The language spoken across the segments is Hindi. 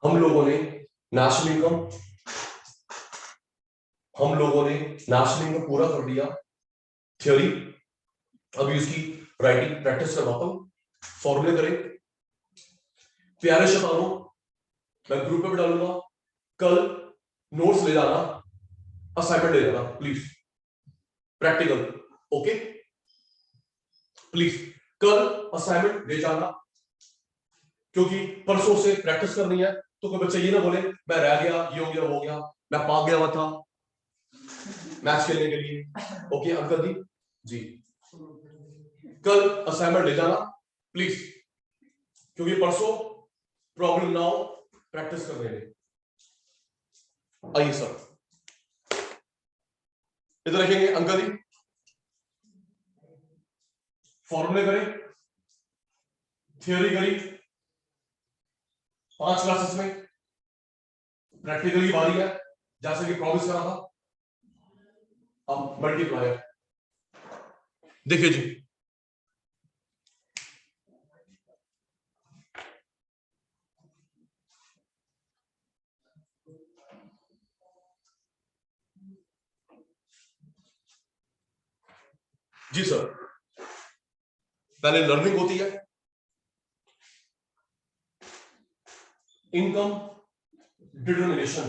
हम लोगों ने नेशनल इनकम पूरा कर दिया थ्योरी। अभी उसकी राइटिंग प्रैक्टिस करवाता हूं। फॉर्मूले करें प्यारे शतानों, मैं ग्रुप पे भी डालूंगा। कल नोट्स ले जाना, असाइनमेंट ले जाना प्लीज, प्रैक्टिकल। ओके प्लीज कल असाइनमेंट ले जाना, क्योंकि परसों से प्रैक्टिस करनी है। तो कोई बच्चा ये ना बोले मैं रह गया, ये हो गया वो हो गया, मैं पाग गया हुआ था मैच खेलने के लिए। ओके अंकल जी कल असाइनमेंट ले जाना प्लीज, क्योंकि परसों प्रॉब्लम ना हो प्रैक्टिस करने में। आइए सर इधर रखेंगे। अंकल जी फॉर्मूले करें, थ्योरी करी 5 क्लासेस में, प्रैक्टिकली बारी है जैसे कि प्रॉमिस करा था। अब मल्टीप्लायर देखिए जी, जी सर पहले लर्निंग होती है, इनकम डिटर्मिनेशन,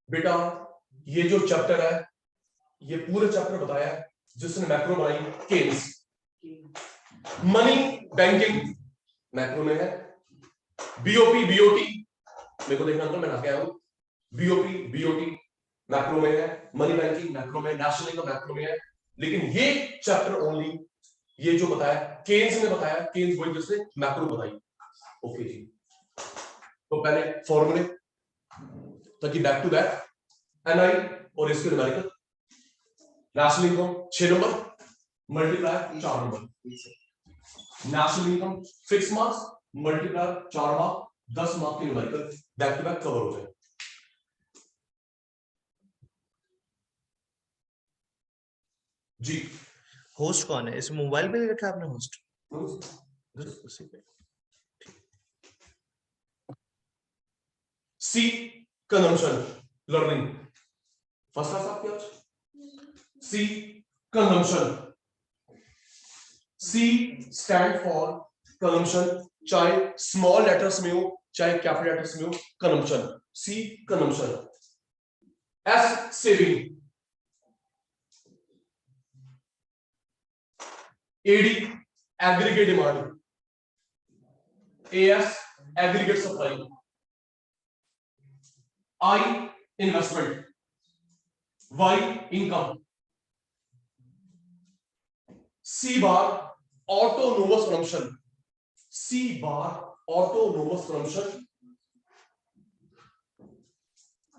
बेटा ये जो चैप्टर है, ये पूरे चैप्टर बताया है जिसने मैक्रो बनाई केन्स। मनी बैंकिंग मैक्रो में है, बीओपी बीओटी मेरे को देखना तो मैं ना क्या हूं, बीओपी बीओटी मैक्रो में है, मनी बैंकिंग मैक्रो में, नेशनल इनकम मैक्रो में है। लेकिन ये चैप्टर ओनली ये जो बताया केन्स ने बताया, केन्स वही जिसने मैक्रो बताई। ओके जी तो पहले फॉर्मूले, ताकि बैक टू बैक एनआई और इसके numerical. National income 6 number, multiplier 4 number. National income 6 marks, multiplier 4 marks, 10 marks के numerical back to back cover हो जाए। जी होस्ट कौन है? इस मोबाइल पे रखा आपने होस्ट? उसी पे। C consumption learning first class आपकी आज। C consumption, C stand for consumption, चाहे स्मॉल लेटर्स में हो चाहे कैपिटल लेटर्स में हो, consumption, C consumption. S saving, AD aggregate demand, AS aggregate supply, I investment, Y income, C bar autonomous consumption, C bar autonomous consumption,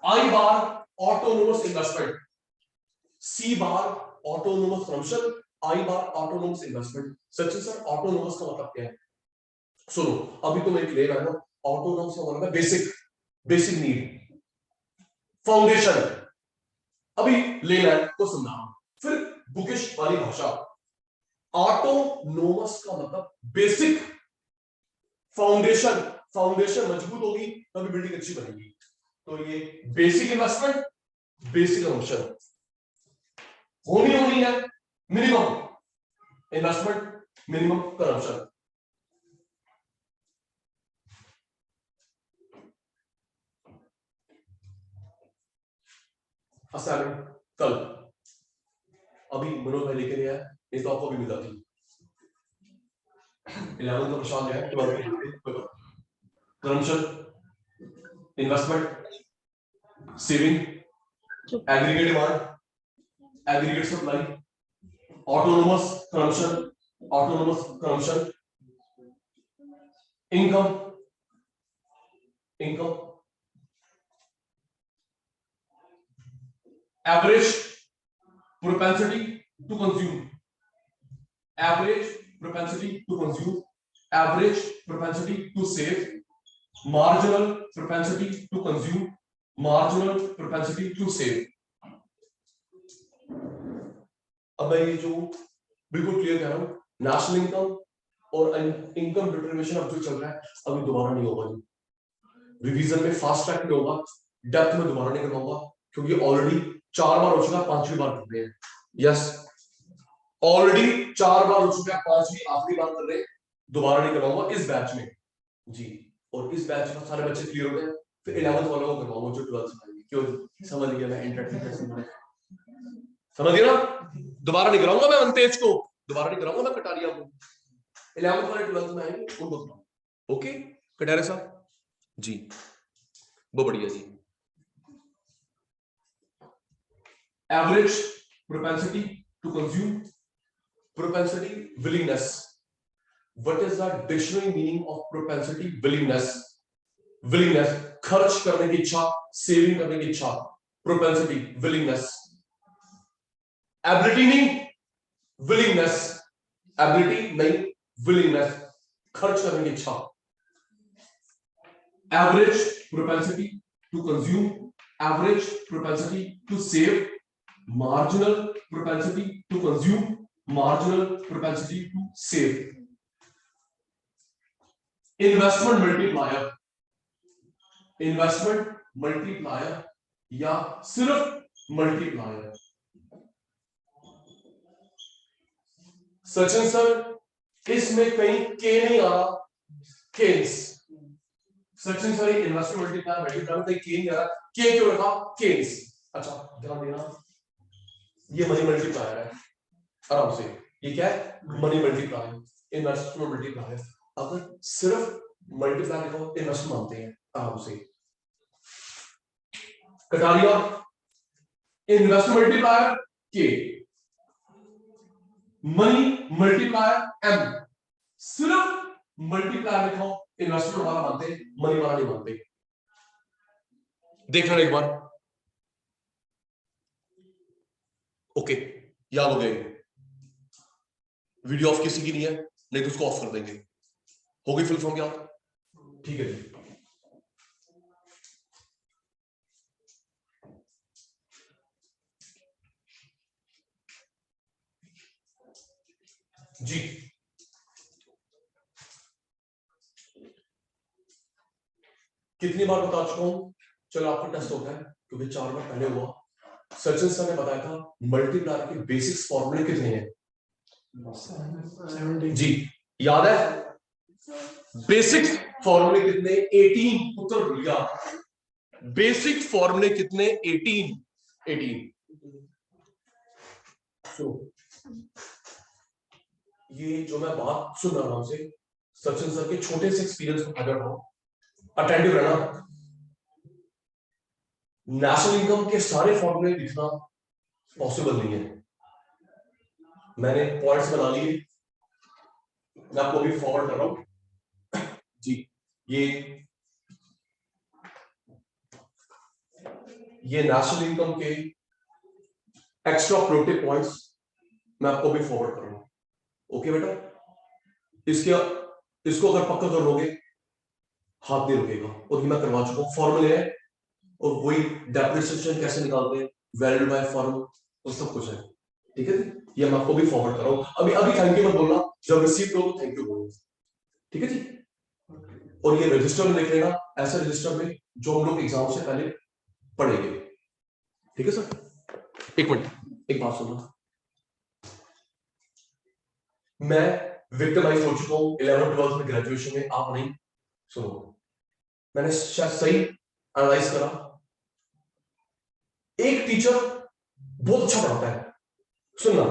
I bar autonomous investment, C bar autonomous consumption, I bar autonomous investment. Sachin sir autonomous का मतलब क्या है? सुनो अभी तो मैं क्लियर है ना, ऑटोनोमस का मतलब है बेसिक नीड, फाउंडेशन। अभी लेना है तो सुनना, फिर बुकिश वाली भाषा। ऑटोनोमस का मतलब बेसिक, फाउंडेशन मजबूत होगी तभी बिल्डिंग अच्छी बनेगी। तो ये बेसिक इन्वेस्टमेंट, बेसिक कंजम्पशन होनी है, minimum investment, minimum consumption. Assignment कल अभी मनोज भाई लेके गया है, ये तो आपको भी मिला थी 11 का प्रशांत है, 12 consumption, investment, saving, aggregate demand, aggregate supply, autonomous consumption, income average propensity to consume, average propensity to consume, average propensity to save, marginal propensity to consume, marginal propensity to save। अब मैं ये जो बिल्कुल क्लियर कह रहा हूं, नेशनल इनकम और इनकम डिटरमिनेशन अब जो चल रहा है अभी दोबारा नहीं होगा जी, रिवीजन में फास्ट ट्रैक में होगा, डेप्थ में दोबारा नहीं करवाऊंगा क्योंकि ऑलरेडी 4 बार हो चुका, 5वीं बार कर रहे हैं। यस, ऑलरेडी 4 बार हो चुका है, 5वीं आखिरी बार कर रहे हैं, दोबारा नहीं करवाऊंगा इस बैच में जी। और इस बैच में सारे बच्चे क्लियर हो गए, फिर 11th वालों को करवाऊंगा जो 12th में आएंगे। क्यों, समझ गया मैं इंटरेक्टिव कैसे, समझ गया ना? दोबारा नहीं कराऊंगा मैं अंतेज को, दोबारा नहीं कराऊंगा मैं कटारिया को, 11th वाले 12th में आएंगे उनको कराऊंगा। ओके कटारे साहब जी, बहुत बढ़िया जी। Average propensity to consume, propensity willingness. What is the dictionary meaning of propensity? Willingness, willingness खर्च करने की इच्छा, सेविंग करने की इच्छा, प्रोपेंसिटी विलिंगनेस। एबिलिटी नहीं, विलिंगनेस, एबिलिटी नहीं, विलिंगनेस खर्च करने की इच्छा। Average propensity to consume, average propensity to save, marginal propensity to consume, marginal propensity to save. Investment multiplier, investment multiplier या सिर्फ multiplier। सचिन सर इसमें कहीं के नहीं आ रहा, Keynes. Sachin sir investment multiplier multiplier कहीं के नहीं आ रहा, के क्यों रखा? केन्स। अच्छा ध्यान देना, ये मनी मल्टीप्लायर है, आराम से, ये क्या है? Money multiplier, investment multiplier. अगर सिर्फ मल्टीप्लायर को इन्वेस्टमेंट मानते हैं आराम से, कटारिया इन्वेस्टमेंट मल्टीप्लायर के, मनी मल्टीप्लायर एम, सिर्फ मल्टीप्लायर लिखो, इन्वेस्टमेंट वाला मानते हैं, मनी वाला नहीं मानते। देखना एक बार, ओके याद हो गया। वीडियो ऑफ किसी की नहीं है, नहीं तो उसको ऑफ कर देंगे। हो गई फुल फॉर्म याद? ठीक है जी। कितनी बार बता चुका हूं, चलो आपका टेस्ट होता है क्योंकि 4 बार पहले हुआ। सचिन सर ने बताया था मल्टीप्लायर के बेसिक्स फॉर्मूले कितने हैं जी, याद है? बेसिक फॉर्मूले कितने? 18। उत्तर भूलिया, बेसिक फॉर्मूले कितने? 18। तो ये जो मैं बात सुन रहा हूं से सचिन सर के छोटे से एक्सपीरियंस को अगर हो अटेंटिव रहना। नेशनल इनकम के सारे फॉर्मूले लिखना पॉसिबल नहीं है, मैंने पॉइंट्स बना लिए, मैं आपको भी फॉरवर्ड कर रहा हूं जी। ये नेशनल इनकम के एक्स्ट्रा प्रोडक्टिव पॉइंट्स मैं आपको भी फॉरवर्ड कर रहा हूं। ओके बेटा, इसको अगर पक्का कर लोगे हाथ नहीं रुकेगा, और ये मैं करवा चुका हूं, फॉर्मूले है और वही डेप्रिसिएशन कैसे निकालते हैं, वैल्यू बाय फॉर्म और सब कुछ है। ठीक है, ये मैं आपको भी फॉरवर्ड कर रहा हूं। अभी अभी थैंक यू मत बोलना, जब रिसीव करो थैंक यू बोलो, ठीक है जी। और ये रजिस्टर में लिख लेना, ऐसे रजिस्टर में जो हम लोग एग्जाम से पहले पढ़ेंगे। ठीक है सर, एक मिनट, एक बात सुनना, मैं विक्टिमाइज हो चुका हूं 11th 12th में, ग्रेजुएशन में आप नहीं। सुनो, मैंने शायद सही एनालाइज करा, एक टीचर बहुत अच्छा पढ़ाता है, सुनना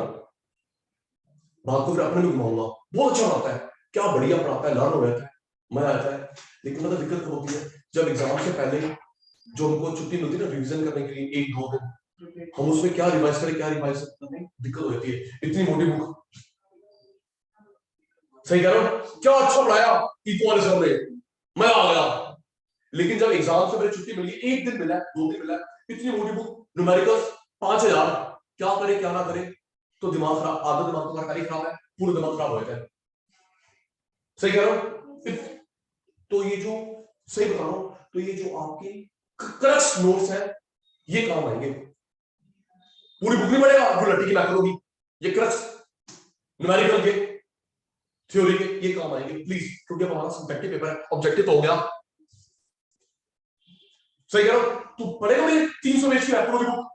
बात को फिर अपने में घुमाऊंगा, बहुत अच्छा पढ़ाता है, क्या बढ़िया पढ़ाता है, लर्न हो जाता है, मजा आता है। लेकिन मतलब दिक्कत कब होती है, जब एग्जाम से पहले जो हमको छुट्टी मिलती है ना रिवीजन करने के लिए 1-2 दिन, हम उसमें क्या रिवाइज करें क्या रिवाइज करें, दिक्कत हो जाती है। इतनी मोटी बुक, सही कह रहा हूं, क्या अच्छा पढ़ाया इको वाले सर ने, मजा आ गया। लेकिन जब एग्जाम से पहले छुट्टी मिली, 1 दिन मिला, 2 दिन मिला, इतनी मोटी बुक, न्यूमेरिकल्स 5000, क्या करे क्या ना करे, तो दिमाग खराब, आधा दिमाग तो हमारा खराब है, पूरा दिमाग खराब हो जाता है। सही कह रहा हूं? तो ये जो सही बता रहा हूं, तो ये जो आपके क्रक्स नोट्स है ये काम आएंगे, पूरी बुक नहीं पढ़ेगा, वो लट्टी की मैक्रो की, ये क्रक्स न्यूमेरिकल के थ्योरी के ये काम आएंगे प्लीज, क्योंकि अब हमारा सब्जेक्टिव पेपर है, ऑब्जेक्टिव तो हो गया। सही कह रहा हूं? तू पढ़ेगा मेरे 300 पेज की मैक्रो की बुक,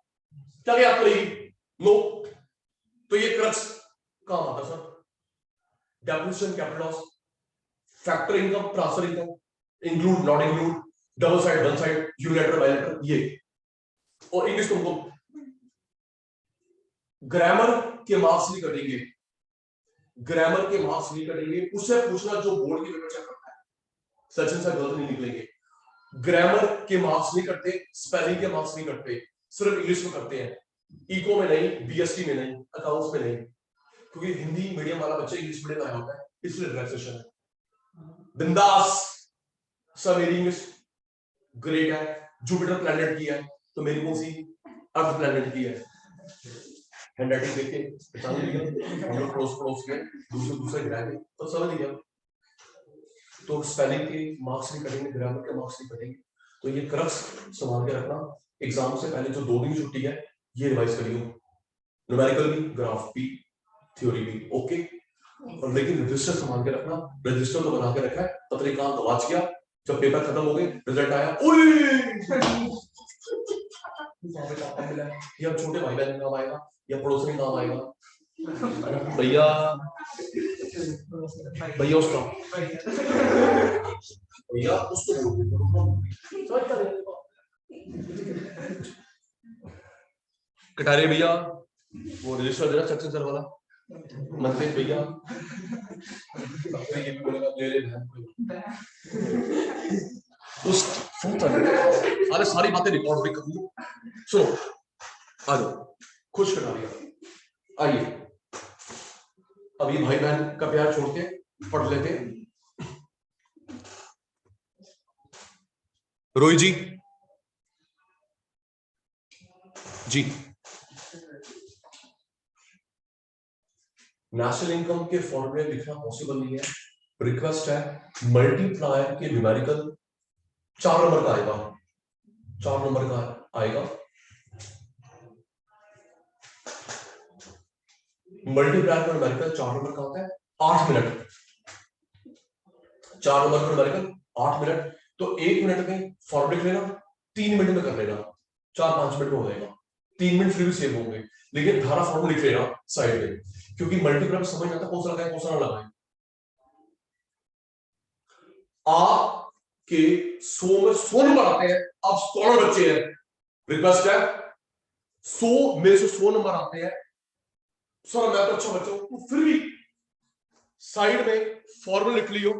क्या याद करेगी? नो। तो ये क्रक्स काम आता sir, depreciation, capital loss, factor income, transfer income, include not include, double side, one side, unilateral, bilateral, ये। और इंग्लिश तुमको ग्रामर के मार्क्स नहीं कटेंगे, ग्रामर के मार्क्स नहीं कटेंगे, उससे पूछना जो बोर्ड की पेपर चेक करता है, सचिन सर गलत नहीं निकलेंगे। ग्रामर के मार्क्स नहीं कटते, स्पेलिंग के मार्क्स नहीं कटते, सिर्फ इंग्लिश में करते हैं। इको में नहीं, बीएसटी में नहीं, अकाउंट्स में नहीं, क्योंकि हिंदी मीडियम वाला बच्चा इंग्लिश मीडियम आया होता है, इसलिए रिलैक्सेशन है। बिंदास। सब मेरी इंग्लिश ग्रेट है, जुपिटर प्लैनेट की है, तो मेरी कौन सी अर्थ प्लैनेट की है। हैंडराइटिंग देख के पहचान लिया, हम लोग क्लोज के दूसरे ग्रह के, तो समझ लिया। तो स्पेलिंग के मार्क्स नहीं कटेंगे, ग्रामर के मार्क्स नहीं कटेंगे। तो ये क्रक्स संभाल के रखना, एग्जाम से पहले जो 2 दिन छुट्टी है ये रिवाइज करियो, न्यूमेरिकल भी, ग्राफ भी, थ्योरी भी, ओके। और लेकिन रजिस्टर संभाल के रखना, रजिस्टर तो बना के रखा है, पता कहां गवाच गया, जब पेपर खत्म हो गए रिजल्ट आया, या छोटे भाई बहन काम आएगा या पड़ोसी काम आएगा, भैया भैया उसका भैया उसको कटारे भैया वो रजिस्टर दे रहा सक्सेस सर वाला, मनप्रीत भैया ये भी बोलेगा ले ले उस अरे सारी बातें रिकॉर्ड भी करूँ। सुनो आ जाओ, खुश करा दिया। आइए अभी भाई बहन का प्यार छोड़ के पढ़ लेते हैं। रोई जी जी, नेशनल इनकम के फॉर्मूले लिखना पॉसिबल नहीं है, रिक्वेस्ट है मल्टीप्लायर के न्यूमेरिकल 4 नंबर का आएगा, 4 नंबर का आएगा। मल्टीप्लायर का न्यूमेरिकल 4 नंबर का होता है, 8 मिनट, 4 नंबर का न्यूमेरिकल 8 मिनट। तो 1 मिनट में फॉर्मूला लिख लेना, 3 मिनट में कर लेना, 4-5 मिनट में हो जाएगा, 3 मिनट फिर भी सेव होंगे। लेकिन धारा फॉर्मूला लिख लेना साइड में, क्योंकि मल्टीप्लायर समझ आता कौन सा लगाए कौन सा ना लगाए। आपके 100 में 100 नंबर आते हैं, आप 16 बच्चे हैं, रिक्वेस्ट है 100 में से 100 नंबर आते हैं, सर मैं तो अच्छा बच्चा हूं, तो फिर भी साइड में फॉर्मूला लिख लियो,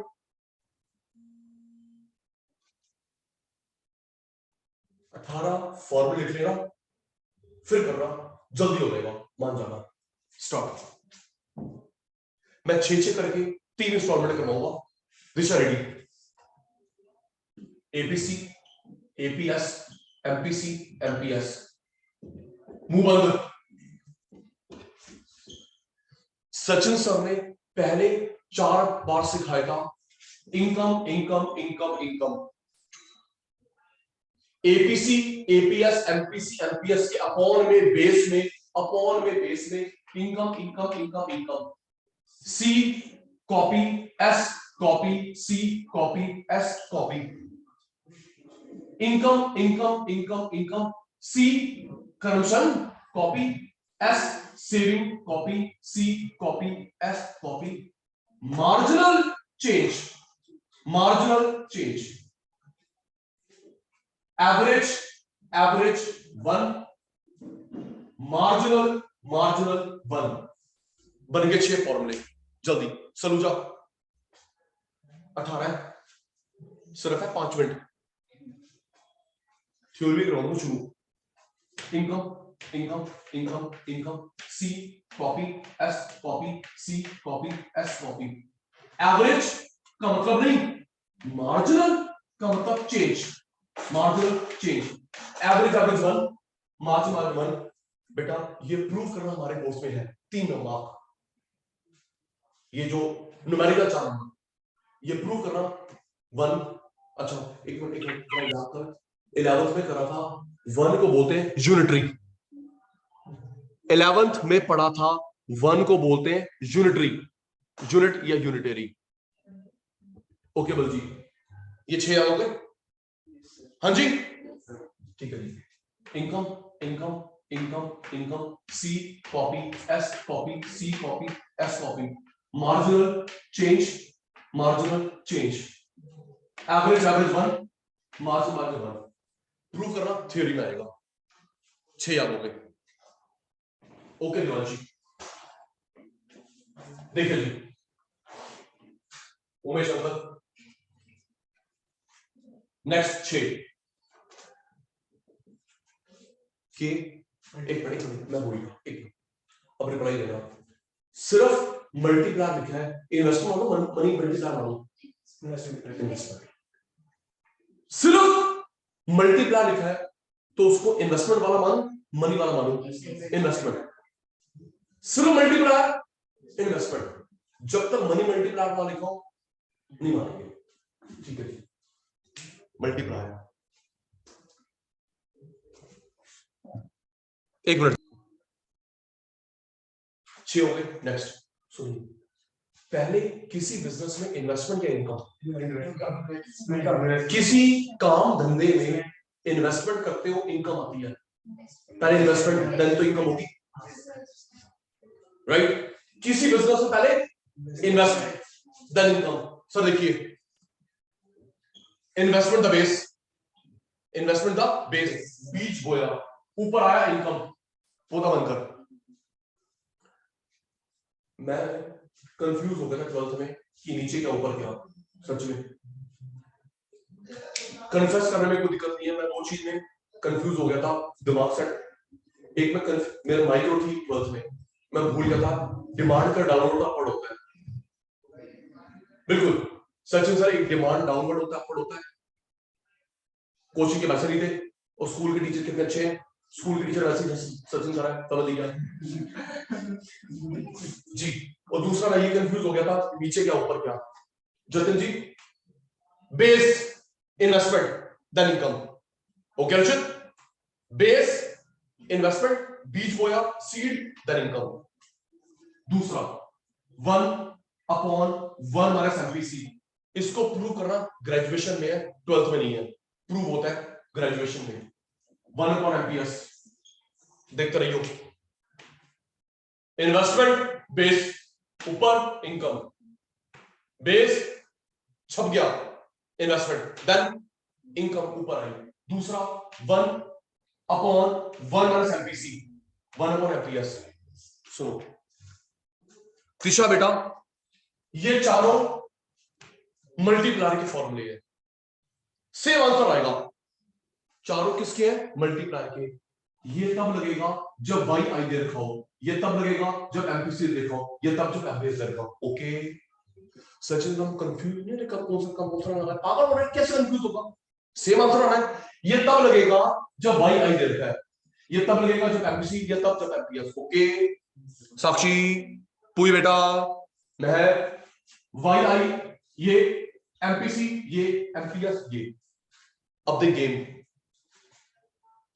फॉर्मूला लिख लेना, फिर करना, जल्दी हो जाएगा, मान जाना। स्टार्ट। मैं 6-6 करके 3 इंस्टॉलमेंट करवाऊंगा। Disha ready, APC, APS, MPC, MPS, मुंह बंद। सचिन सर ने पहले 4 बार सिखाया था income income income income, APC, APS, MPC, MPS के अपॉन में बेस में, अपॉन में बेस में, income income income income, C copy, S copy, C copy, S copy, income income income income, C consumption copy, S saving copy, C copy, S copy, marginal change, marginal change, average, average 1, marginal, marginal 1। बन गए 6 फॉर्मूले, जल्दी सलूजा 18 सिर्फ है 5 मिनट। थ्योरी कराऊंगा शुरू, income income income income, C copy, S copy, C copy, S copy. Average का मतलब नहीं, मार्जिनल का मतलब change, marginal change, average average 1, marginal 1। बेटा ये प्रूव करना हमारे कोर्स में है 3 नंबर, ये जो न्यूमेरिकल 4 नंबर, ये प्रूव करना 1। अच्छा एक मिनट याद कर, 11th में करा था 1 को बोलते हैं यूनिटरी, 11th में पढ़ा था 1 को बोलते हैं यूनिटरी, यूनिट या यूनिटरी। ओके बल जी, ये 6 आ गए। हाँ जी ठीक है जी। Income income income income, C copy, S copy, C copy, S copy, marginal change, marginal change, average average 1, margin margin 1। Prove करना थ्योरी में आएगा। 6 याद हो गए। ओके दिवांशी देखिए जी, उमेश अंकल नेक्स्ट 6 के एक मिनट मैं बोल रहा एक अब रिप्लाई देना। सिर्फ मल्टीप्लाई लिखा है, इन्वेस्टमेंट मानो मनी मल्टीप्लाई मानो, सिर्फ मल्टीप्लाई लिखा है तो उसको इन्वेस्टमेंट वाला मान, मनी वाला मानो इन्वेस्टमेंट। सिर्फ मल्टीप्लाई इन्वेस्टमेंट, जब तक मनी मल्टीप्लाई वाला लिखो नहीं मानेंगे। ठीक है जी, मल्टीप्लाई एक मिनट 6 हो गए। नेक्स्ट सुनिए, पहले किसी बिजनेस में इन्वेस्टमेंट या इनकम, किसी काम धंधे में इन्वेस्टमेंट करते हो इनकम आती है। पहले इन्वेस्टमेंट देन तो इनकम होगी, राइट। किसी बिजनेस में पहले इन्वेस्टमेंट देन इनकम। सर देखिए, investment the base, investment the base, बीज बोया, ऊपर आया इनकम, पौधा बनकर। मैं कंफ्यूज हो गया था 12th में कि नीचे क्या ऊपर क्या। सच में कन्फेस करने में कोई दिक्कत नहीं है, मैं 2 चीज में कंफ्यूज हो गया था दिमाग से। एक में मेरा माइक्रो थी 12th में, मैं भूल गया था डिमांड का डाउनवर्ड अपवर्ड होता है। बिल्कुल सचिन सर, एक डिमांड डाउनवर्ड होता है अपवर्ड होता है। कोचिंग के पैसे नहीं थे और स्कूल के टीचर कितने अच्छे हैं, स्कूल के टीचर वैसे सचिन सर है समझ लीजिए जी। और दूसरा मैं ये कंफ्यूज हो गया था नीचे क्या ऊपर क्या। Jatin ji, base investment then income. Okay Arjun, base investment, बीज बोया, सीड देन इनकम। दूसरा 1/1 माइनस एमपीसी, इसको प्रूव करना ग्रेजुएशन में है, 12th में नहीं है। प्रूव होता है ग्रेजुएशन में 1/एमपीएस। देखते रहियो, इन्वेस्टमेंट बेस ऊपर, इनकम बेस छप गया, इन्वेस्टमेंट देन इनकम ऊपर आई। दूसरा 1/1 माइनस एमपीसी, 1/एमपीएस। सुनो त्रिशा बेटा, ये चारों मल्टीप्लाई के फॉर्मूले हैं, सेम आंसर आएगा। चारों किसके हैं? मल्टीप्लाई के। ये तब लगेगा जब वाई आई दे रखा हो, ये तब लगेगा जब एमपीसी दे रखा हो, ये तब जब एवरेज दे रखा हो। ओके सचिन, हम कंफ्यूज नहीं है, कब कौन सा लगा पागल हो रहा है, कैसे कंफ्यूज होगा? सेम आंसर आना है। ये तब लगेगा जब वाई आई दे रखा है, ये तब लगेगा जब एमपीसी, ये तब जब एमपीएस। ओके साक्षी, पूरी बेटा, महक, वाई आई ये, एमपीसी ये, एमपीएस ये। अब देख गेम,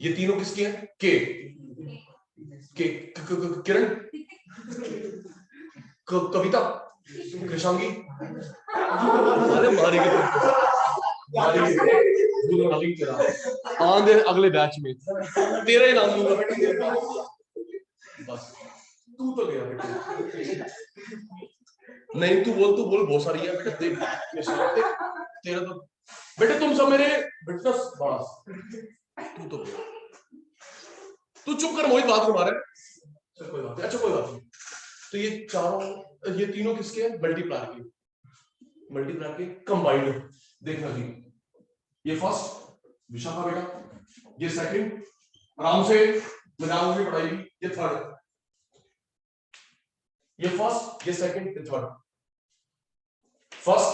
ये तीनों किसके हैं? के किरण, कविता, कृषांगी। अरे मारेगी आंधे अगले बैच में तेरा ही नाम लूंगा बेटा। बस तू तो गया बेटा, नहीं तू बोल बहुत सारी है बेटा। देख तेरा तो बेटे, तुम सब मेरे बेटा बस, तू तो गया। तू चुप कर, मोहित बात मारे। कोई बात नहीं, अच्छा कोई बात नहीं। तो ये चारों, ये तीनों किसके हैं? मल्टीप्लाई के, मल्टीप्लाई के कंबाइंड। देखना जी, ये फर्स्ट विशाखा बेटा, ये सेकंड आराम से मिलाओ भी पढ़ाई, ये थर्ड, ये फर्स्ट, ये सेकंड, ये थर्ड, फर्स्ट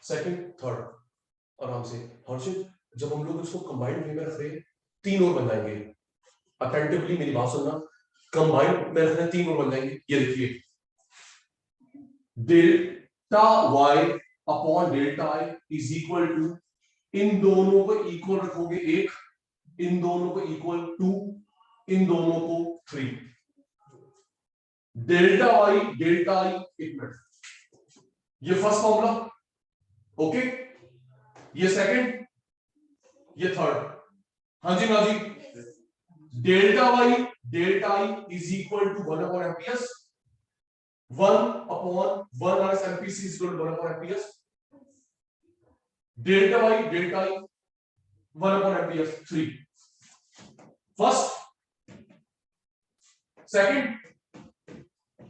सेकंड थर्ड। आराम से हर्षित, जब हम लोग इसको कंबाइंड वे में रख रहे हैं, 3 और बन जाएंगे। अटेंटिवली मेरी बात सुनना, कंबाइंड में रखने 3 और बन जाएंगे। ये देखिए, delta y upon delta i is equal to, इन दोनों को इक्वल रखोगे 1, इन दोनों को इक्वल 2, इन दोनों को 3। डेल्टा वाई डेल्टा आई, एक मिनट, ये फर्स्ट फॉर्मूला, ओके, ये सेकंड, ये थर्ड। हाँ जी ना जी, delta Y delta I is equal to 1 upon MPS, 1 upon 1 minus MPC is equal to 1 upon MPS, delta Y delta I 1 upon MPS 3, first, second,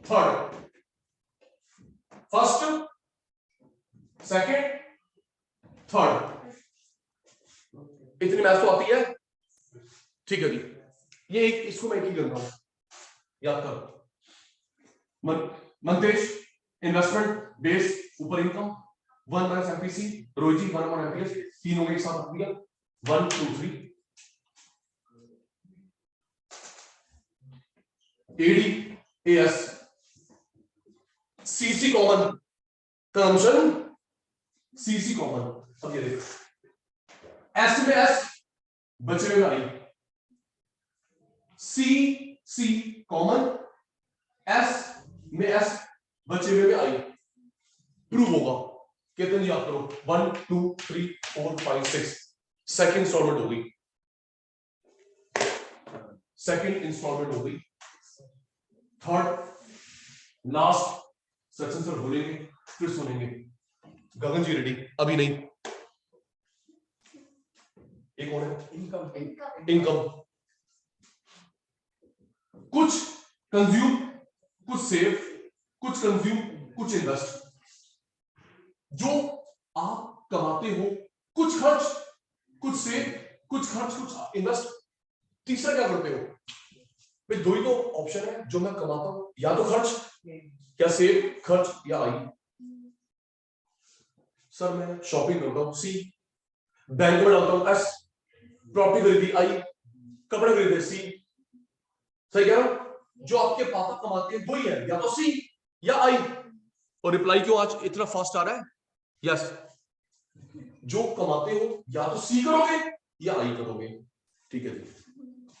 third, first, second, third, इतनी मैथ तो आती है, ठीक है जी। ये एक, इसको मैं एक ही करता हूं, याद करो, मंतेश इन्वेस्टमेंट बेस ऊपर इनकम 1 माइनस एमपीसी, रोजी 1 अपॉन एमपीएस, तीनों के एक साथ रख दिया, 1 2 3, एडी एएस सीसी कॉमन, कंजन सीसी कॉमन। अब ये देखो, एस में एस बचे हुए I, C C common, S में एस बचे हुए आई, प्रूव होगा। कितने याद करो, 1 2 3 4 5 6, सेकंड इंस्टॉलमेंट हो गई, सेकंड इंस्टॉलमेंट हो गई, थर्ड लास्ट सेक्शन सर बोलेंगे, फिर सुनेंगे। गगन जी रेडी? अभी नहीं। एक और है इनकम, कुछ कंज्यूम, कुछ सेव, कुछ कंज्यूम, कुछ इन्वेस्ट। जो आप कमाते हो, कुछ खर्च, कुछ सेव, कुछ खर्च, कुछ इन्वेस्ट। तीसरा क्या करते हो? भाई दो ही तो ऑप्शन है जो मैं कमाता हूं, या तो खर्च या सेव, खर्च या आई। सर मैं शॉपिंग करता हूं, सी, बैंक में डालता हूं, एस, प्रॉपर्टी खरीदी, आई, कपड़े खरीदे, सी। सही कह रहा हूं? जो आपके पापा कमाते हैं वही है, या तो सी या आई। और रिप्लाई क्यों आज इतना फास्ट आ रहा है? यस, जो कमाते हो या तो सी करोगे या आई करोगे। ठीक है जी।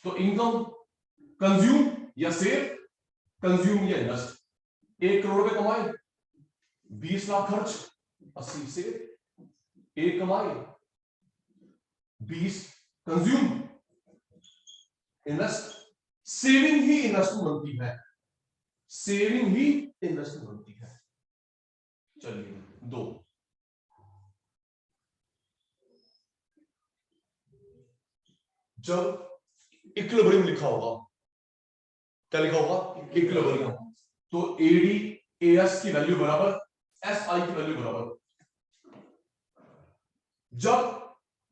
तो इनकम, कंज्यूम या सेव, कंज्यूम या इन्वेस्ट। 1 करोड़ रुपए कमाए, 20 लाख खर्च, 80 से 1 कमाए, 20 कंज्यूम, इन्वेस्ट। सेविंग ही इन्वेस्टमेंट बनती है, सेविंग ही इन्वेस्टमेंट बनती है। चलिए 2, जब इक्विलिब्रियम लिखा होगा, क्या लिखा होगा? इक्विलिब्रियम। तो एडी एएस की वैल्यू बराबर एस आई की वैल्यू बराबर। जब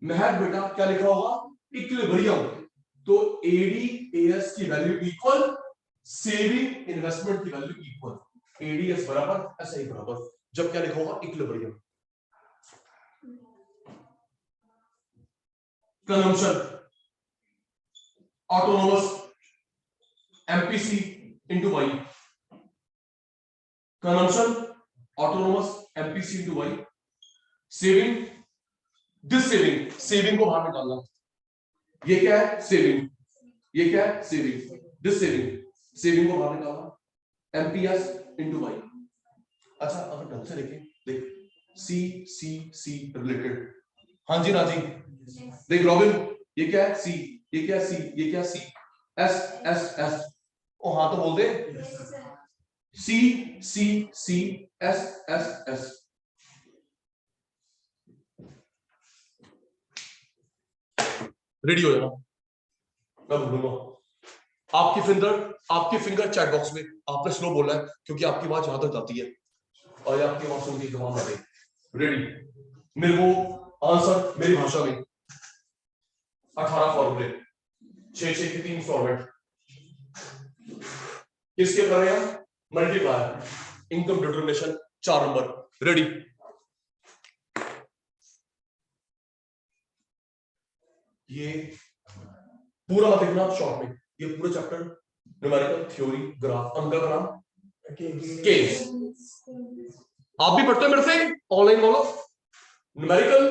महक बेटा क्या लिखा होगा? इक्विलिब्रियम। तो एडी एएस की वैल्यू इक्वल सेविंग इन्वेस्टमेंट की वैल्यू इक्वल, एडीएस बराबर एस आई बराबर। जब क्या लिखा होगा? Equilibrium. Consumption, autonomous MPC into Y, consumption autonomous MPC into Y. Saving, this saving, saving को बाहर निकालना। ये क्या है? सेविंग। ये क्या है? सेविंग। दिस सेविंग, सेविंग को बाहर निकालना, एमपीएस इनटू वाई। अच्छा अगर ढंग से देखें, देख सी सी सी रिलेटेड। हाँ जी ना जी, देख रॉबिन, ये क्या है? सी, ये क्या है? सी, ये क्या है? C, S S S. ओ हाँ तो बोल दे, C C C S S S. Ready हो जाना, मैं बोलूंगा। आपकी फिंगर चैट बॉक्स में। आपने स्लो बोला है क्योंकि आपकी आवाज यहां तक जाती है और आपकी आवाज सुन के जवाब आ रही। रेडी? मेरे को आंसर मेरी भाषा में 18 फॉर्मूले, 6 की 3 फॉर्मेट। किसके कर रहे हैं? Multiplier, income determination, 4 number. Ready? ये पूरा मत लिखना शॉर्ट में, ये पूरा chapter numerical theory graph, uncle का नाम केस। आप भी पढ़ते हो मेरे से ऑनलाइन बोलो। Numerical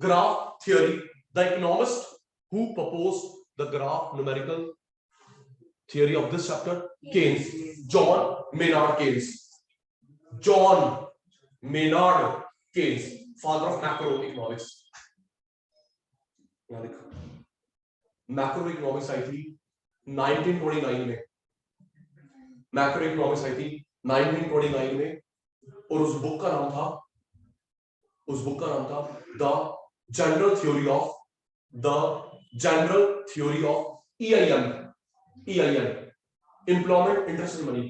graph theory, the economist who proposed the graph numerical theory of this chapter? Keynes. John Maynard Keynes. John Maynard Keynes, father of macroeconomics. यहाँ देखो, macroeconomics आई थी 1929 में. Macroeconomics आई थी 1929 में, और उस बुक का नाम था The General Theory of EIM, Employment, Interest and Money.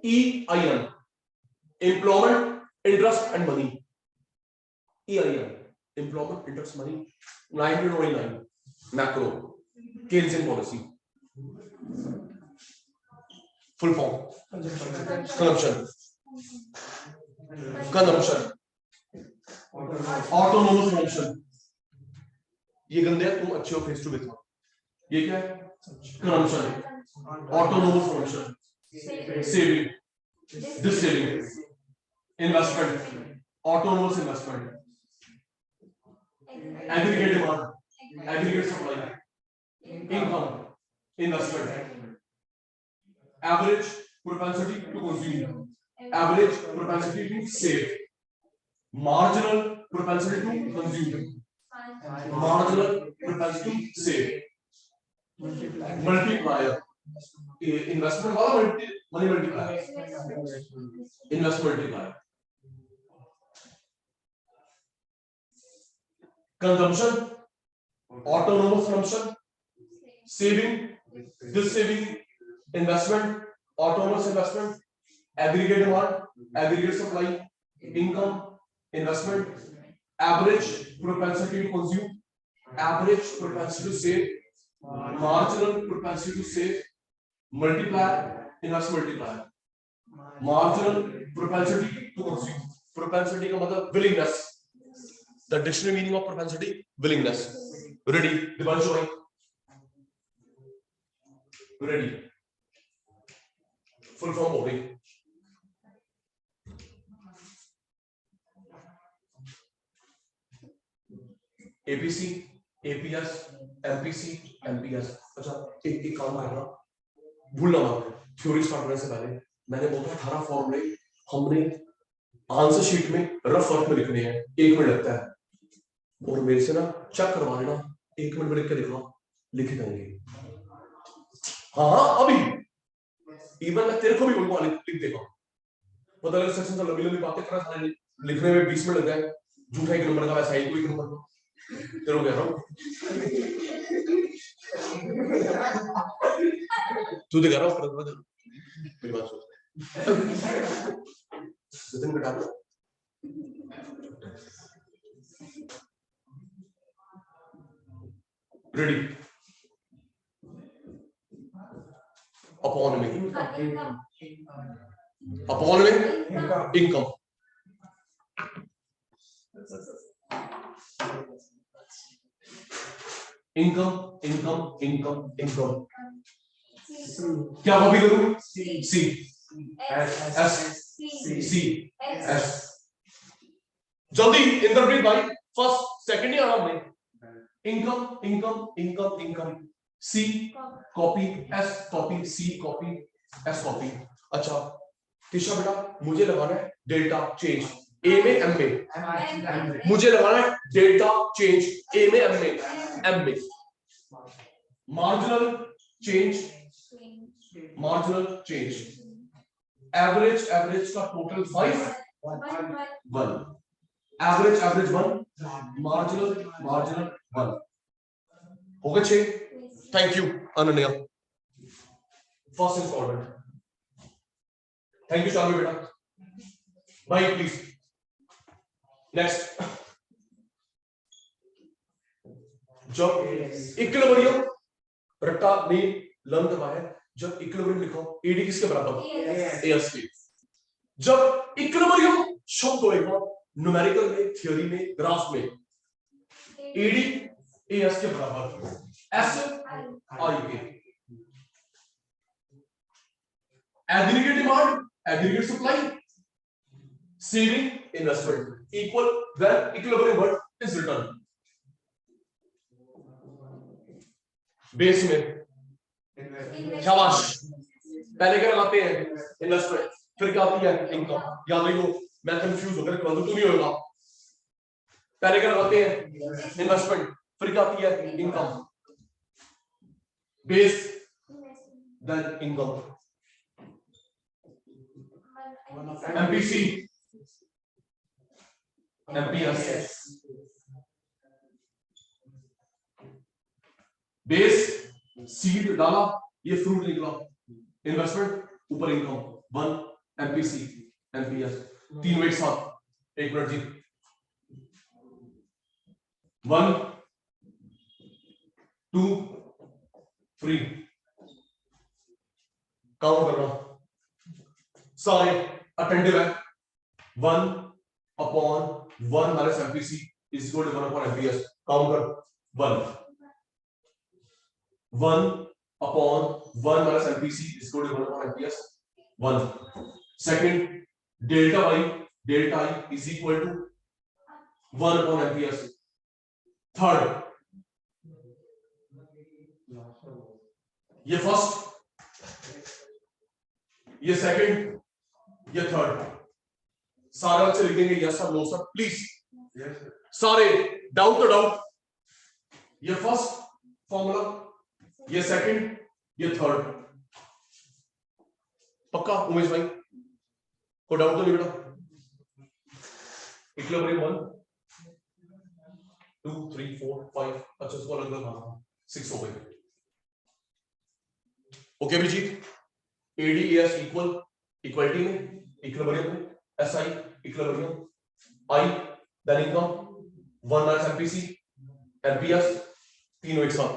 EIM, Employment, Interest and Money. EIM, Employment, Interest, Money. 1929, macro, Keynesian policy. Full form. Consumption. Autonomous consumption. ये गंदे हैं, तुम अच्छे हो फेस टू फेस. ये क्या है? Consumption. Autonomous consumption. Saving. This saving. Investment. Autonomous investment. Aggregate demand. Aggregate supply. Income. Investment. Average propensity to consume. Average propensity to save. Marginal propensity to consume. Marginal propensity to save. Multiplier. Investment वाला money multiplier. Investment multiplier. Consumption. Autonomous consumption. Saving. This saving. Investment. Autonomous investment. Aggregate demand. Aggregate supply. Income. Investment. Average propensity to consume. Average propensity to save. Marginal propensity to save. Multiplier. Investment multiplier. Marginal propensity to consume. Propensity का मतलब willingness. The dictionary meaning of propensity, willingness. Ready? Dipanshu bhai. Ready? Full form body. APC, APS, MPC, MPS. अच्छा, एक काम करना, भूलना मत. थ्योरी स्टार्ट करने से पहले मैंने बोला 18 फॉर्मूले हमने आंसर शीट में रफ वर्क में लिखने हैं. 1 मिनट लगता है, और मेरे से ना चेक करवा लेना. 1 मिनट में लिख के दिखा, लिखे जाएंगे. हाँ अभी इवन मैं तेरे को भी बोलूंगा लिख देगा. पता लगे सेक्शन से लंबी बातें कर रहा है, लिखने में 20 मिनट लग जाए. झूठा एक नंबर का वैसा ही कोई नंबर का तेरे को कह रहा हूँ. तू तो कह रहा हूँ मेरी बात सुन. जितने मिनट आप रेडी. अपॉन में इनकम. इनकम क्या कॉपी करूं? C S. जल्दी इंटरप्रेट भाई. फर्स्ट सेकंड ही आना हमने. Income C copy, S copy, C copy, S copy. अच्छा तीसरा बेटा मुझे लगाना है डेल्टा चेंज. ए में एम में मुझे लगाना है डेल्टा चेंज. ए में एम में मार्जिनल चेंज. एवरेज का टोटल 5 1. एवरेज 1. मार्जिनल 1. हो गए 6. Thank you Ananya. First installment. Thank you Shalu बेटा. भाई प्लीज नेक्स्ट. जब इक्विलिब्रियम रट्टा में लर्न करना है. जब इक्विलिब्रियम लिखो एडी किसके बराबर? एएस के. जब इक्विलिब्रियम शब्द होएगा न्यूमेरिकल में, थ्योरी में, ग्राफ में, एडी एएस के बराबर. एस आई के. Aggregate demand, aggregate supply, saving, investment equal when equilibrium word is return. Base में शाबाश। पहले क्या लगाते हैं इन्वेस्टमेंट, फिर क्या आती है इनकम। याद रखो, मैं कंफ्यूज होकर तो नहीं होगा। पहले क्या लगाते हैं इन्वेस्टमेंट, फिर क्या आती है income, base then income. MPC MPS, base seed डाला, ये फ्रूट निकला, इन्वेस्टमेंट ऊपर इनकम, 1 एमपीसी एमपीएस, तीनों एक साथ। एक मिनट जी, 1 2 3 काउंट करना, सारे अटेंटिव है। 1/1 minus MPC is equal to 1/एमपीएस। काउंट कर, 1/1 minus MPC is equal to 1/एमपीएस 1। Second, delta I is equal to 1/एमपीएस। थर्ड, ये फर्स्ट, ये सेकंड, ये थर्ड। सारे बच्चे लिख देंगे yes sir, no sir, please. सारे डाउट तो डाउट। ये फर्स्ट फॉर्मूला, ये सेकंड, ये थर्ड। पक्का उमेश भाई, कोई डाउट तो नहीं बेटा? इक्विलिब्रियम 1 2 3 4 5, अच्छा इसको अलग अलग 6 हो गए। Okay Abhijeet, ADS equal, equality में, इक्विलिब्रियम में, SI equilibrium, I then income, 1 minus MPC MPS, तीनों एक साथ।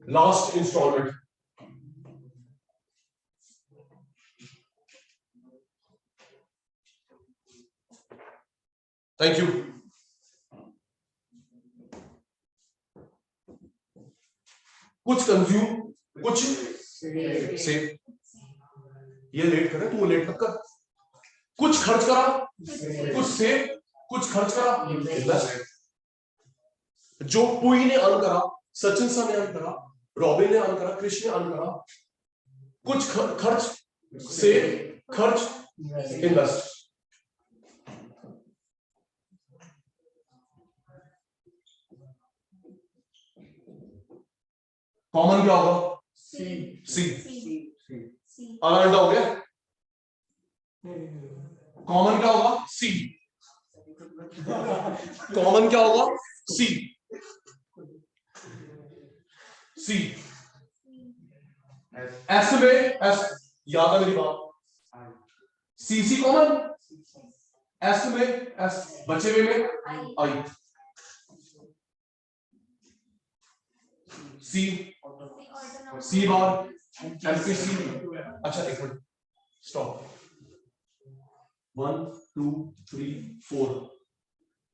Last installment, thank you. कुछ कंज्यूम, कुछ सेव। ये लेट करे तू, लेट मत कर। कुछ खर्च करा, कुछ सेव, कुछ खर्च करा, इन्वेस्ट। जो पुई ने अर्न करा, सचिन सर ने अर्न करा, रॉबिन ने अर्न करा, कृष्ण ने अर्न करा। कुछ खर्च, सेव, खर्च, इन्वेस्ट। कॉमन क्या होगा? सी। अलर्ट हो गया? कॉमन क्या होगा? सी। कॉमन क्या होगा? सी। सी। एस में एस, याद है मेरी बात? सी सी कॉमन, एस में एस, बचे हुए में आई। सी, सी बार, एमपीसी। अच्छा एक मिनट, स्टॉप। 1 2 3 4,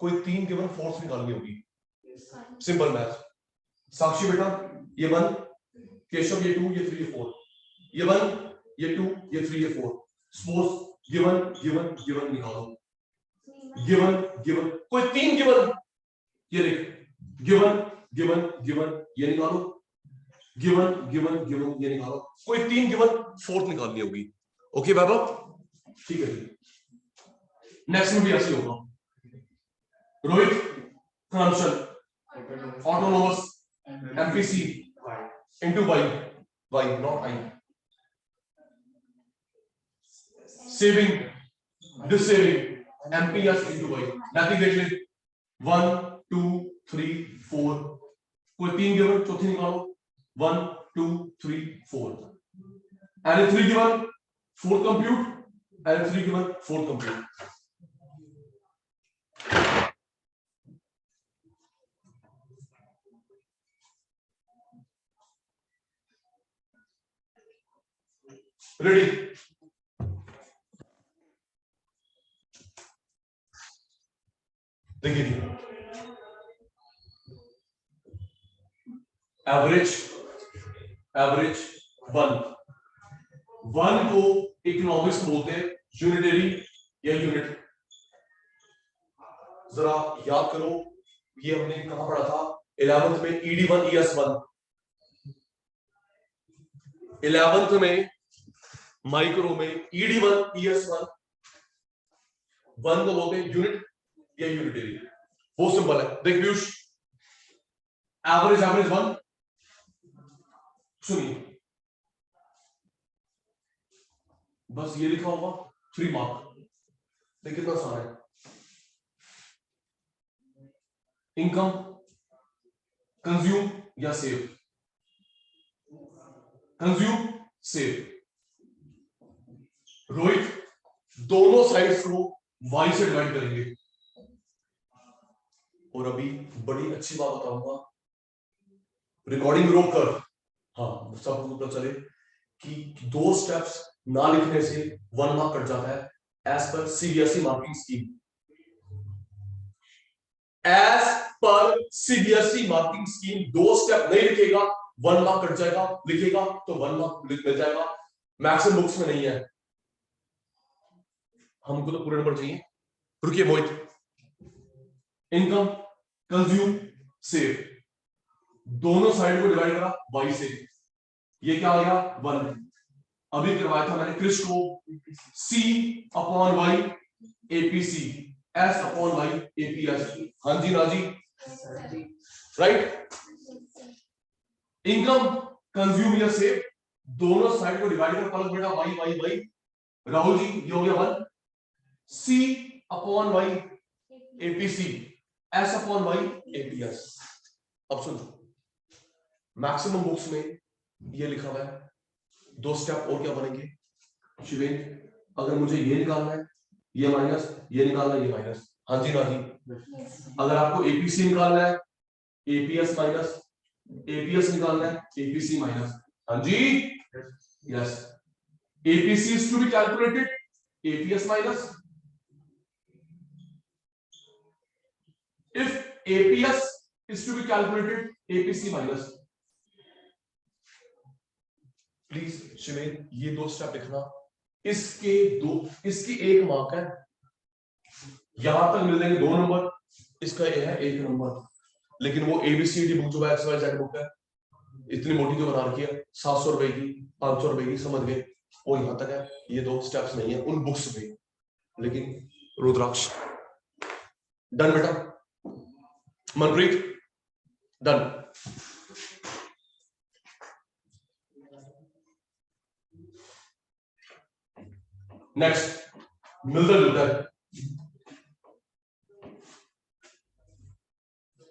कोई 3 गिवन फोर्थ निकालनी होगी। Simple math. साक्षी बेटा, ये 1, केशव ये 2, ये 3, ये 4, ये 1, ये 2, ये 3, ये 4। सपोज गिवन गिवन गिवन निकालो, गिवन गिवन, कोई 3 गिवन, ये लिख, गिवन गिवन गिवन, ये निकालो, गिवन गिवन गिवन, ये निकालो। कोई 3 गिवन फोर्थ निकालनी होगी। ओके बाबा, ठीक है। नेक्स्ट में भी ऐसे होगा। Rohit, consumption, autonomous, MPC into Y, Y not I. Saving, dissaving, MPS into Y. Nothing देख ले, 1 2 3 4, कोई 3 गिवन, चौथी निकालो, 1 2 3 4, and 3 given fourth compute, and 3 given fourth compute. Ready? देखिए, एवरेज, एवरेज 1 को इकोनॉमिक्स बोलते हैं, यूनिटरी या यूनिट। जरा याद करो, ये हमने कहां पढ़ा था? 11th में ED1 ES1, 11th में माइक्रो में ED1 ES1 वन को बोलते हैं यूनिट या यूनिटरी। बहुत सिंपल है। देख पीयूष, एवरेज एवरेज 1, सुनिए बस ये लिखा होगा 3 मार्क। देख कितना आसान है। इनकम, कंज्यूम या सेव, कंज्यूम सेव। रोहित दोनों साइड्स को y से डिवाइड करेंगे। और अभी बड़ी अच्छी बात बताऊंगा, रिकॉर्डिंग रोक कर, हाँ सबको पता चले कि 2 स्टेप्स ना लिखने से 1 मार्क कट जाता है as per CBSE marking scheme. As per CBSE marking scheme 2 step नहीं लिखेगा 1 मार्क कट जाएगा, लिखेगा तो 1 मार्क मिल जाएगा। मैक्सिमम बुक्स में नहीं है, हमको तो पूरे नंबर चाहिए। रुकिए मोहित, इनकम, कंज्यूम, सेव, दोनों साइड को डिवाइड करा y से, ये क्या आ गया 1। अभी करवाया था मैंने क्रिश को C/y APC, S/y APS। हाँ जी ना जी, राइट। इनकम, कंज्यूम या सेव, दोनों साइड को डिवाइड कर पलक बेटा y। राहुल जी ये हो गया 1। C/y APC, S/y APS। अब सुन, मैक्सिमम बुक्स में ये लिखा हुआ है 2 स्टेप और क्या बनेंगे शिवेन, अगर मुझे ये निकालना है ये माइनस, ये निकालना है ये माइनस। हाँ जी ना जी। अगर आपको APC निकालना है APS माइनस, APS निकालना है APC माइनस। हाँ जी yes. APC is to be calculated APS minus, if APS is to be calculated APC minus। Please Shiven ये 2 स्टेप लिखना, इसके 1 मार्क है, यहां तक मिल जाएंगे 2 नंबर, इसका ये है 1 नंबर। लेकिन वो ABCD बुक जो XYZ बुक है इतनी मोटी जो बना रखी है 700 रुपए की 500 रुपए की, समझ गए, वो यहां तक है। ये 2 स्टेप्स नहीं है उन बुक्स में। लेकिन रुद्राक्ष डन बेटा, मनप्रीत डन। नेक्स्ट मिलता जुलता है,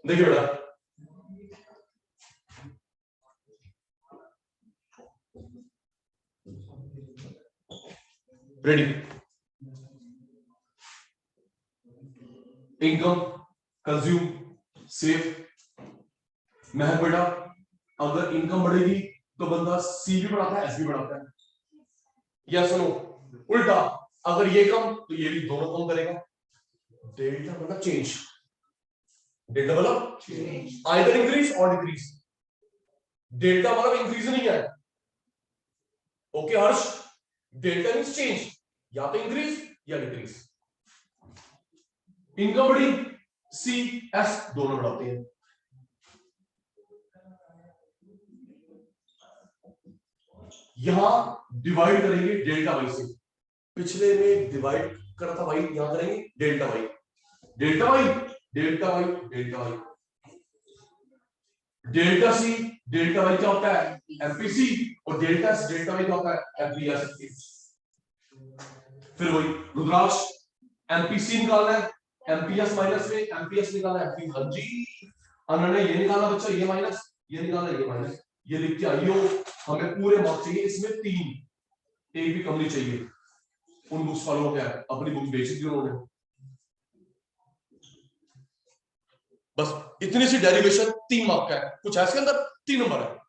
देखिए बेटा रेडी। Income, consume, save. महक बेटा अगर इनकम बढ़ेगी तो बंदा C भी बढ़ाता है S भी बढ़ाता है, या सुनो उल्टा, अगर ये कम तो ये भी दोनों कम करेगा। डेल्टा मतलब चेंज, डेल्टा मतलब चेंज, आइदर इंक्रीज और डिक्रीज। डेल्टा मतलब इंक्रीज नहीं है, ओके हर्ष, डेल्टा मींस चेंज, या तो इंक्रीज या डिक्रीज। इनकम बढ़ी C S दोनों बढ़ाते हैं। यहां डिवाइड करेंगे डेल्टा वाई से, पिछले में डिवाइड करा था वाई, यहां करेंगे delta Y, delta Y delta Y delta Y. Delta C delta Y क्या होता है एमपीसी, और डेल्टा सी डेल्टा वाई क्या होता है एमपीएस। फिर वही रुद्राक्ष, एमपीसी निकालना है एमपीएस माइनस में एमपीएस निकालना है एमपी। हाँ जी अनने ये निकालना बच्चा, ये माइनस, ये निकालना ये माइनस, ये लिख के आइयो। हमें पूरे मार्क्स चाहिए, इसमें 3, एक भी कम नहीं चाहिए। उन बुक्स वालों को क्या है अपनी बुक्स बेच दी उन्होंने, बस इतनी सी डेरिवेशन 3 मार्क का है, कुछ है इसके अंदर 3 नंबर है।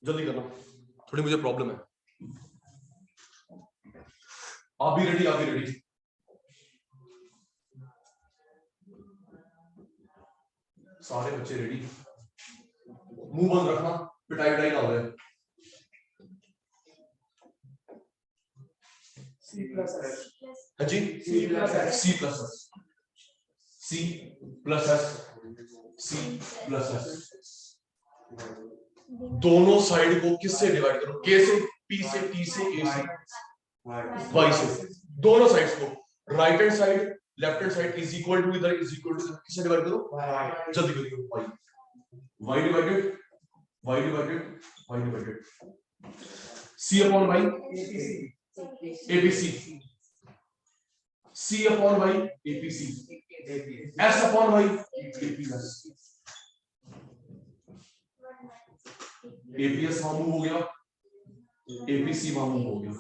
जल्दी करना, थोड़ी मुझे प्रॉब्लम है। आप भी रेडी, आप भी रेडी। सारे बच्चे रेडी, मुंह बंद रखना, पिटाई पिटाई ना हो जाए। हाँ जी C++। C plus S, C plus S। दोनों साइड को किससे डिवाइड करो? K से, P से, T से, A से, Y से, दोनों साइड्स को। Right hand side, left hand side is equal to, इधर इज इक्वल टू किससे डिवाइड करो? जल्दी करिए, Y, Y divided Y divided Y divided C upon Y, ABC, C upon Y, APC, S upon Y, APS। APS वहां मूव हो गया, APC वहां मूव हो गया।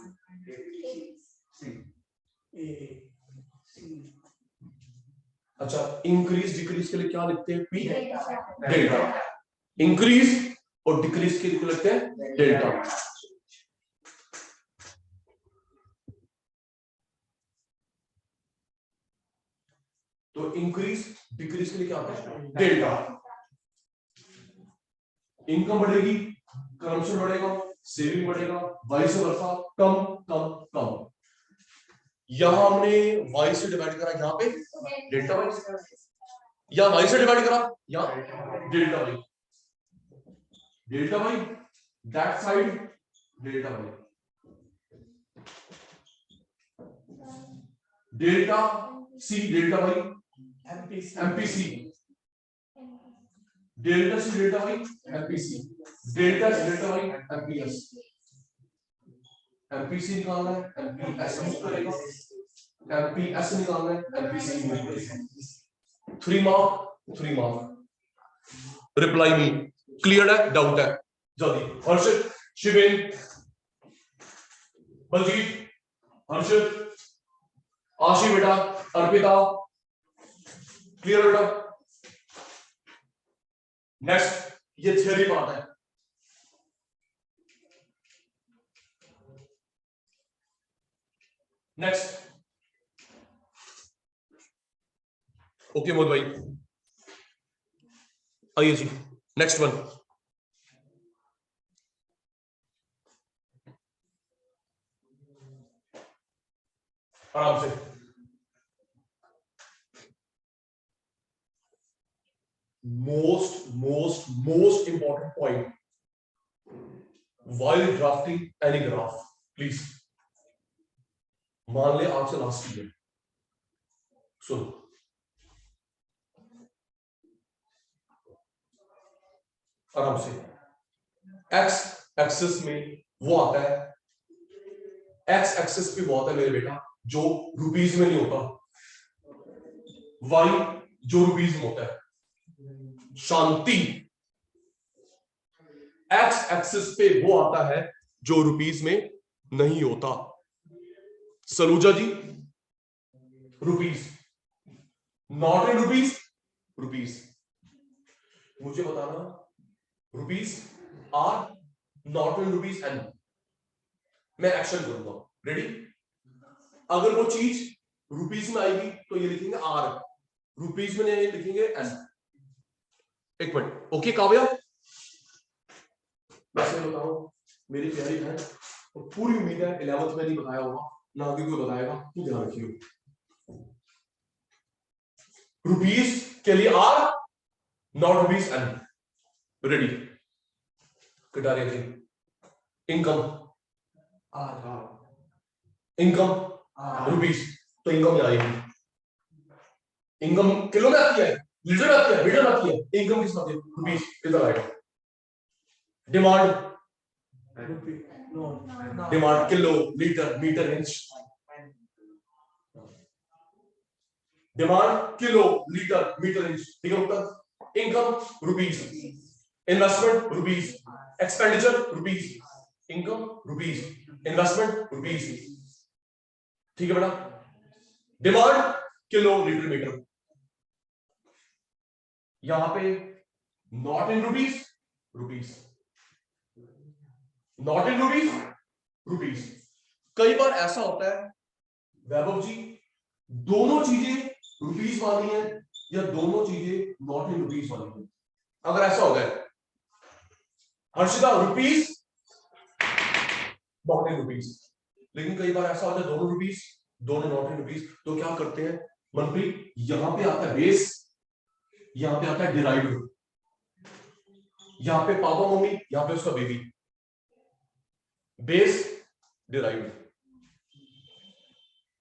अच्छा, इंक्रीज डिक्रीज के लिए क्या लिखते हैं? P delta. इंक्रीज और डिक्रीज के लिए लिखते हैं डेल्टा। तो इंक्रीज डिक्रीज के लिए क्या होता है? डेल्टा। इनकम बढ़ेगी, कंजम्पशन बढ़ेगा, सेविंग बढ़ेगा, वाइस वर्सा, कम कम कम। यहां हमने y से डिवाइड करा, यहां पे डेल्टा y, या y से डिवाइड करा, यहां delta y, delta y, that side delta y, delta c delta y, MPC, delta c delta y, MPC, delta c delta y, MPS। MPC निकालना है, MPS निकालेगा, MPS निकालना है, MPC निकालेगा। 3 mark 3 mark. Reply me, clear है? डाउट है? जल्दी। हर्षित, शिवेन, बलजीत, हर्षित, आशी बेटा, अर्पिता, क्लियर बेटा? नेक्स्ट, ये थ्योरी पार्ट है। नेक्स्ट, ओके मोद भाई, आइए जी, नेक्स्ट वन। आराम से। Most important point while drafting any graph, please मान ले आज से लास्ट ईयर, सुनो, आराम से। एक्स एक्सिस में वो आता है, एक्स एक्सिस पे वो आता है मेरे बेटा जो रुपीज में नहीं होता, वाई जो रुपीज में होता है। शांति, एक्स एक्सिस पे वो आता है जो रुपीज में नहीं होता। Saluja ji, rupees, not in rupees, rupees. मुझे बताना rupees are not in rupees N, मैं एक्शन करूंगा। रेडी? अगर वो चीज रुपीज में आएगी तो ये लिखेंगे आर, रुपीज में नहीं लिखेंगे एन। एक मिनट, ओके काव्या? वैसे बताओ मेरी प्यारी है और पूरी उम्मीद है 11th में नहीं बताया होगा, ना आगे कोई बताएगा, तू ध्यान रखियो। रुपीज के लिए R, not rupees N. Ready? Kataria ji, income R, income rupees, तो इनकम क्या आएगी? इनकम किलो में आती है, लीटर में आती है, मीटर में आती है, इनकम किस में आती है? रुपीज। इधर आएगा। Demand, demand kilo, litre, metre, inch. Demand kilo, litre, metre, inch. ठीक है उत्तर? Income rupees, investment rupees, expenditure rupees, income rupees, investment rupees. ठीक है बेटा? Demand kilo, litre, metre. यहां पे not in rupees, rupees, not in rupees, rupees. कई बार ऐसा होता है वैभव जी, दोनों चीजें रुपीज वाली है या दोनों चीजें नॉट इन रुपीज वाली है। अगर ऐसा हो गया Harshita rupees not in rupees, लेकिन कई बार ऐसा होता है दोनों रुपीज दोनों नॉट इन रुपीज, तो क्या करते हैं मनप्रीत यहां पे आता है बेस, यहां पे आता है डिराइव्ड, यहां पे पापा मम्मी, यहां पे उसका बेबी, बेस डिराइव्ड।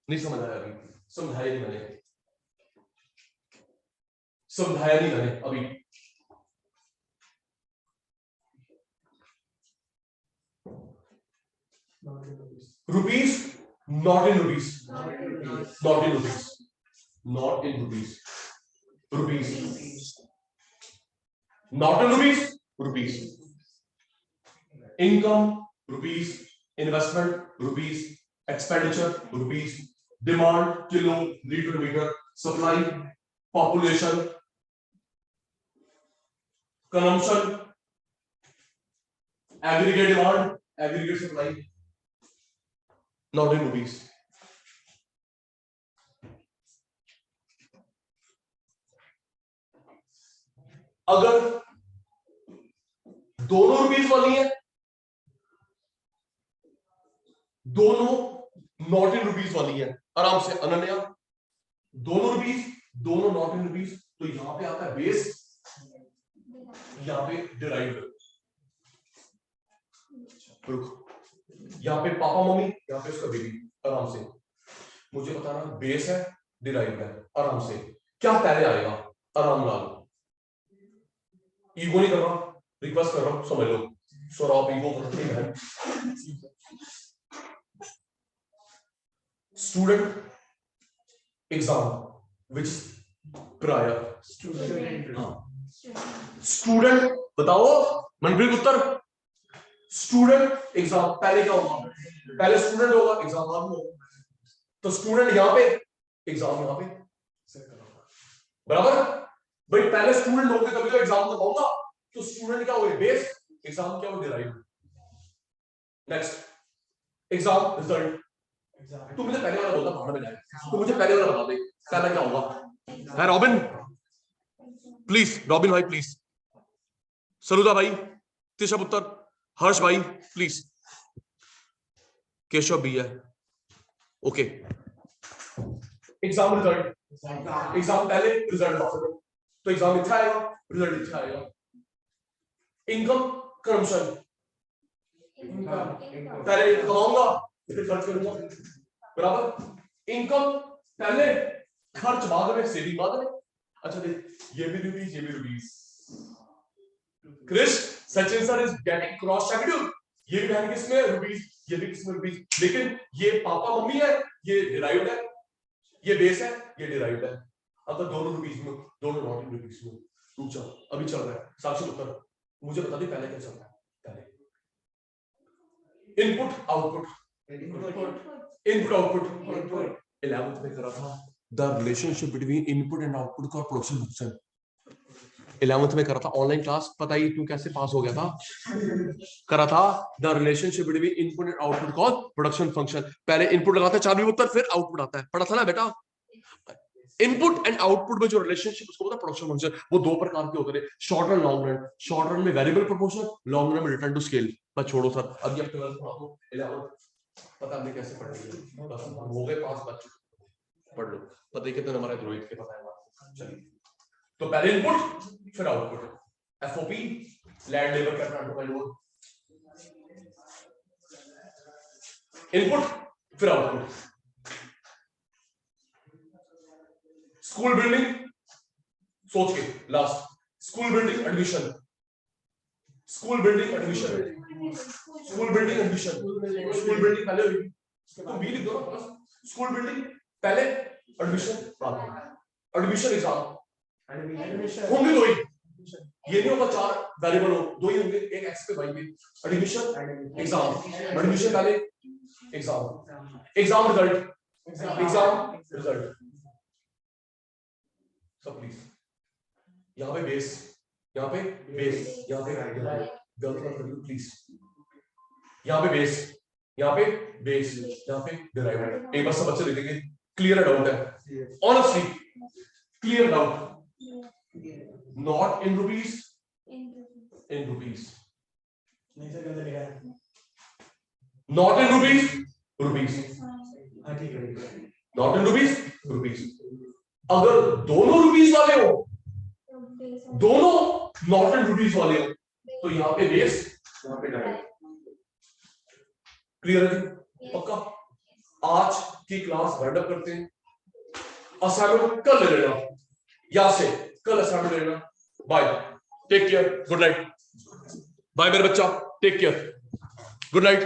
नहीं समझ आया अभी? समझाया नहीं मैंने, समझाया नहीं मैंने अभी। Rupees, not in rupees, not in rupees, not in rupees, rupees, not in rupees, rupees, income rupees, investment rupees, expenditure rupees, demand kilo litre metre, supply population, consumption aggregate demand aggregate supply, not in rupees. अगर दोनों रुपीस वाली है, दोनों नॉट इन रुपीस वाली है, आराम से अनन्या, दोनों रुपीस, दोनों नॉट इन रुपीस, तो यहां पे आता है बेस, यहां पे डिराइव्ड। यहां पे पापा मम्मी, यहां पे उसका बेबी, आराम से मुझे बताना बेस है डिराइव्ड है, आराम से क्या पहले आएगा, आराम लाल, ईगो नहीं कर रहा, रिक्वेस्ट कर रहा हूं, समझ लो सौरभ ईगो करते हैं। स्टूडेंट एग्जाम विच प्रायर स्टूडेंट, बताओ मनप्रीत उत्तर। स्टूडेंट एग्जाम पहले क्या होगा, पहले स्टूडेंट होगा, एग्जाम बाद में होगा, तो स्टूडेंट यहां पे, एग्जाम यहां पे, बराबर भाई, पहले स्टूडेंट होके तभी तो एग्जाम तक होगा, तो स्टूडेंट क्या हुए बेस, एग्जाम क्या हुआ डिराइव्ड। नेक्स्ट एग्जाम रिजल्ट, तू मुझे पहले वाला बोलता भाड़ में जाए, तो मुझे पहले वाला बता दे पहला क्या होगा। है रॉबिन, प्लीज रॉबिन भाई प्लीज, सरुदा भाई, तिशा पुत्र, हर्ष भाई प्लीज, केशव भी है, ओके। एग्जाम रिजल्ट, एग्जाम पहले रिजल्ट बाद, तो एग्जाम इतना आएगा, रिजल्ट इतना आएगा। इनकम कंजम्पशन, पहले कमाऊंगा फिर खर्च करूंगा, बराबर। इनकम पहले, खर्च बाद में, सेविंग बाद में। अच्छा देख, ये भी रुपीस, ये भी rupees. Krish, Sachin sir is getting cross schedule, ये भी बहन किसमें रुपीस, ये भी किसमें रुपीस, लेकिन ये पापा मम्मी है, ये डिराइव्ड है, ये बेस है, ये डिराइव्ड है। अगर दोनों रुपीस में, दोनों नॉट इन रुपीस में, तू चल अभी चल रहा है, साक्षी उत्तर मुझे बता दे पहले क्या चल रहा है। पहले input output, input output 11th में करा था, the relationship between input and output का प्रोडक्शन फंक्शन, 11th में करा था ऑनलाइन क्लास, पता ही तू कैसे पास हो गया था, करा था the relationship between input and output का प्रोडक्शन फंक्शन। पहले इनपुट लगाता है 4 उत्तर, फिर आउटपुट आता है, पढ़ा था ना बेटा। इनपुट एंड आउटपुट में जो रिलेशनशिप, उसको बोलता है प्रोडक्शन फंक्शन। वो दो प्रकार के होते हैं, short run long run. Short run में वेरिएबल प्रोपोर्शन, लॉन्ग रन में रिटर्न टू स्केल। बस छोड़ो सर, अभी अब 12th पढ़ा दो, 11th पता नहीं कैसे पढ़ेंगे, बस हो गए 5 बच्चे, पढ़ लो, पता ही कितने नंबर है रोहित के, पता है। चलिए, तो पहले इनपुट फिर output, FOP land labour capital load, input फिर आउटपुट। स्कूल बिल्डिंग, सोच के last, school building admission, school building admission, school building admission, school building पहले हुई, तो बी लिख दो ना बस, स्कूल बिल्डिंग पहले, एडमिशन बाद में, एडमिशन एग्जाम, होंगे दो ही, ये नहीं होगा 4 वेरिएबल हो, 2 ही होंगे, एक एक्स पे वाई पे, एडमिशन एग्जाम, एडमिशन पहले exam, exam result, exam result. सब प्लीज, यहाँ पे बेस, यहाँ पे बेस, यहाँ पे गलत मत करिए प्लीज, यहाँ पे बेस, यहाँ पे बेस, यहाँ पे डिराइव्ड। एक बार सब बच्चे लिखेंगे, क्लियर डाउट है, honestly clear doubt, not in rupees, in rupees, not in rupees, rupees, not in rupees, rupees, अगर दोनों रुपीस वाले हो, दोनों नॉर्टन रुपीस वाले हो, तो यहाँ पे बेस, यहाँ पे डायरेक्ट। क्लियर है? पक्का? आज की क्लास वाइंड अप करते हैं। असाइनमेंट कल ले लेना, यहां से कल असाइनमेंट ले लेना। Bye, take care, good night. Bye मेरे बच्चा, टेक केयर, गुड नाइट।